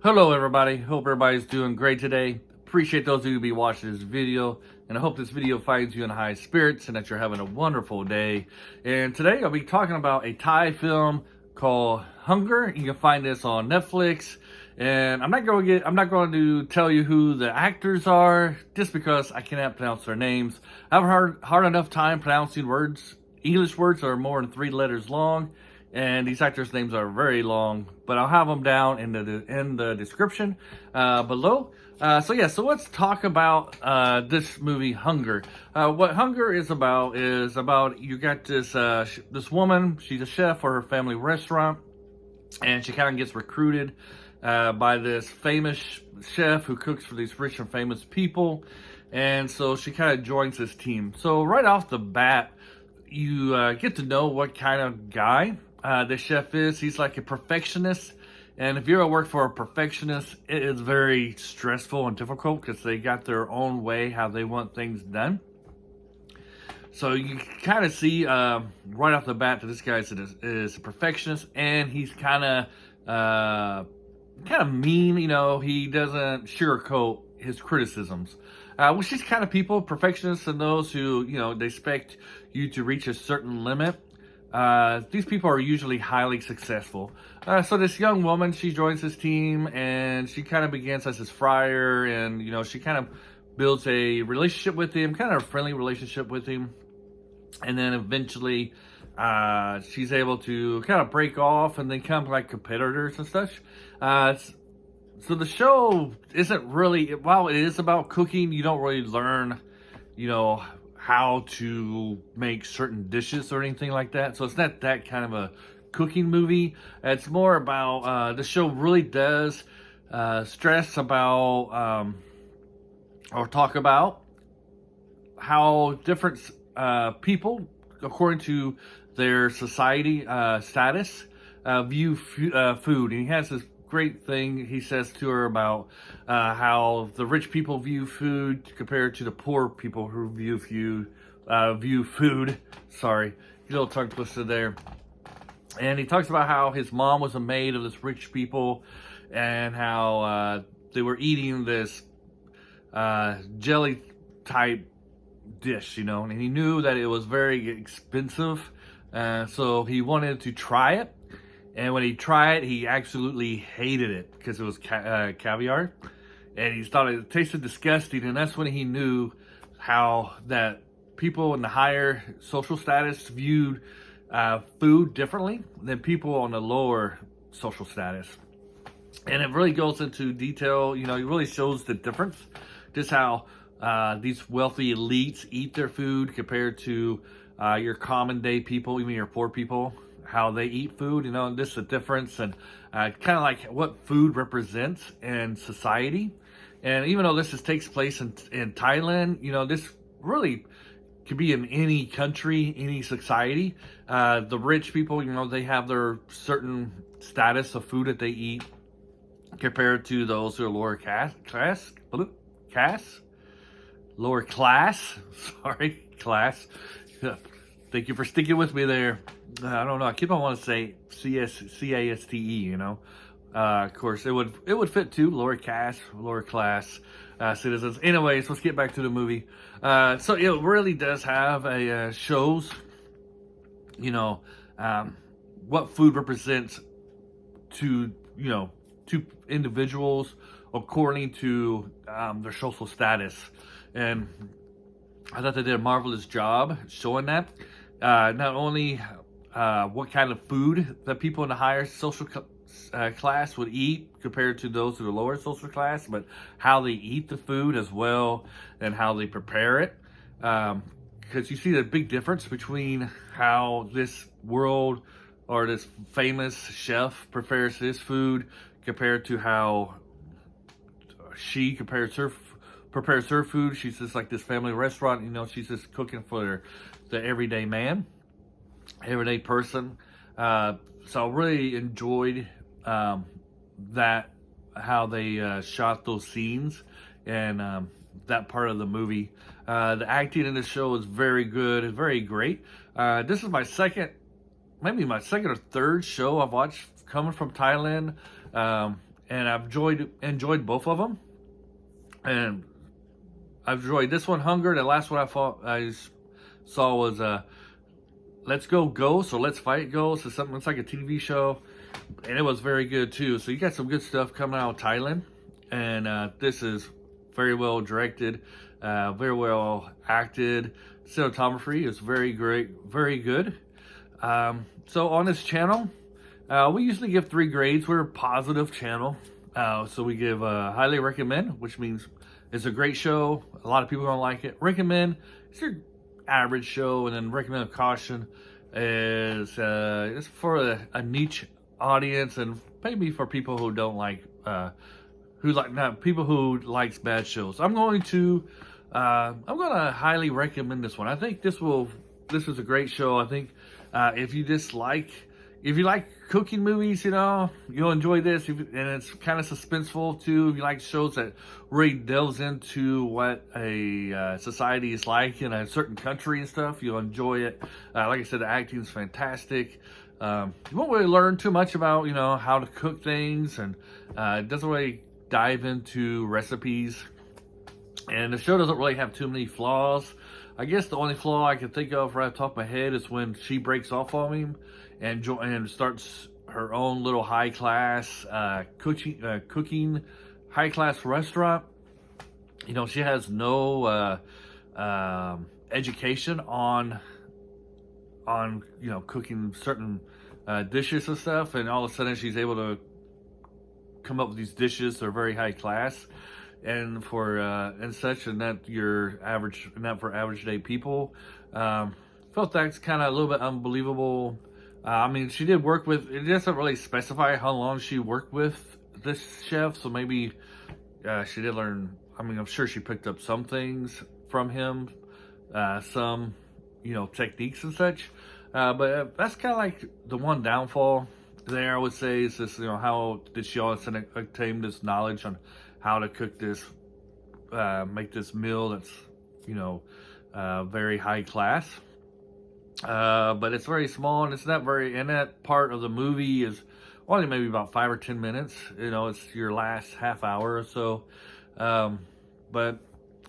Hello everybody, hope everybody's doing great today. Appreciate those of you who be watching this video, and I hope this video finds you in high spirits and that you're having a wonderful day. And today I'll be talking about a Thai film called Hunger. You can find this on Netflix, and I'm not going to tell you who the actors are just because I cannot pronounce their names. I've hard enough time pronouncing words. English words are more than 3 letters long, and these actors' names are very long, but I'll have them down in the description below. So let's talk about this movie, Hunger. What Hunger is about you got this woman. She's a chef for her family restaurant, and she kind of gets recruited by this famous chef who cooks for these rich and famous people, and so she kind of joins this team. So right off the bat, you get to know what kind of guy the chef is. He's like a perfectionist, and if you ever work for a perfectionist, it is very stressful and difficult because they got their own way how they want things done. So you kind of see right off the bat that this guy is a perfectionist, and he's kind of mean. You know, he doesn't sugarcoat his criticisms. Which is kind of people, perfectionists, and those who, they expect you to reach a certain limit. These people are usually highly successful. So this young woman, she joins this team, and she kind of begins as his friar, and, she kind of builds a relationship with him, kind of a friendly relationship with him. And then eventually, she's able to kind of break off and then become like competitors and such. So the show isn't really, while it is about cooking, you don't really learn, how to make certain dishes or anything like that. So it's not that kind of a cooking movie. It's more about, the show really does stress about, or talk about how different people, according to their society status, view food. And he has this great thing he says to her about how the rich people view food compared to the poor people who view food. Sorry, a little tongue twisted there. And he talks about how his mom was a maid of this rich people, and how they were eating this jelly type dish, and he knew that it was very expensive, so he wanted to try it. And when he tried it, he absolutely hated it because it was caviar. And he thought it tasted disgusting. And that's when he knew how that people in the higher social status viewed food differently than people on the lower social status. And it really goes into detail. It really shows the difference. Just how these wealthy elites eat their food compared to your common day people, even your poor people. How they eat food, this is the difference, and kind of like what food represents in society. And even though this takes place in Thailand, this really could be in any country, any society. The rich people, they have their certain status of food that they eat compared to those who are lower class. Thank you for sticking with me there. I don't know. I keep on wanting to say CASTE. Of course, it would fit too. Lower class citizens. Anyways, let's get back to the movie. So it really does have a shows, what food represents to to individuals according to their social status, and I thought they did a marvelous job showing that. Not only what kind of food that people in the higher social class would eat compared to those in the lower social class, but how they eat the food as well, and how they prepare it. Because you see the big difference between how this world or this famous chef prepares his food compared to how she prepares her food. She's just like this family restaurant, she's just cooking for the everyday man, everyday person. So I really enjoyed that, how they shot those scenes, and that part of the movie. The acting in this show is very good and very great. This is my second or third show I've watched coming from Thailand. and I've enjoyed both of them. And I've enjoyed this one, Hunger. The last one I saw was Let's Go Ghost, or Let's Fight Ghost. It's like a TV show, and it was very good too. So you got some good stuff coming out of Thailand, and this is very well directed, very well acted. Cinematography is very great, very good. So on this channel, we usually give 3 grades. We're a positive channel, so we give highly recommend, which means it's a great show. A lot of people don't like it. Recommend, it's your average show, and then recommend caution is it's for a niche audience, and maybe for people who don't like people who likes bad shows. I'm gonna highly recommend this one. I think this is a great show. I think if you like cooking movies, you'll enjoy this. And it's kind of suspenseful too. If you like shows that really delves into what a society is like in a certain country and stuff, you'll enjoy it. Like I said, the acting is fantastic. You won't really learn too much about, how to cook things, and it doesn't really dive into recipes. And the show doesn't really have too many flaws. I guess the only flaw I can think of right off the top of my head is when she breaks off on him and starts her own little high-class cooking high-class restaurant. She has no education on cooking certain dishes and stuff, and all of a sudden she's able to come up with these dishes that are very high class and not for average day people. Felt that's kind of a little bit unbelievable. I mean, she did work with, it doesn't really specify how long she worked with this chef, so maybe she did learn. I mean, I'm sure she picked up some things from him, some techniques and such, but that's kind of like the one downfall there, I would say, is this, how did she also obtain this knowledge on how to cook this, make this meal that's, very high class. But it's very small, and it's not very, and that part of the movie is only maybe about 5 or 10 minutes. It's your last half hour or so. But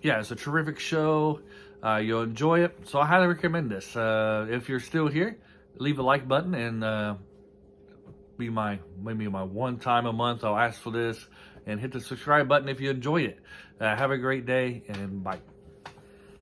yeah, it's a terrific show. You'll enjoy it. So I highly recommend this. If you're still here, leave a like button, and maybe my one time a month I'll ask for this, and hit the subscribe button if you enjoy it. Have a great day, and bye.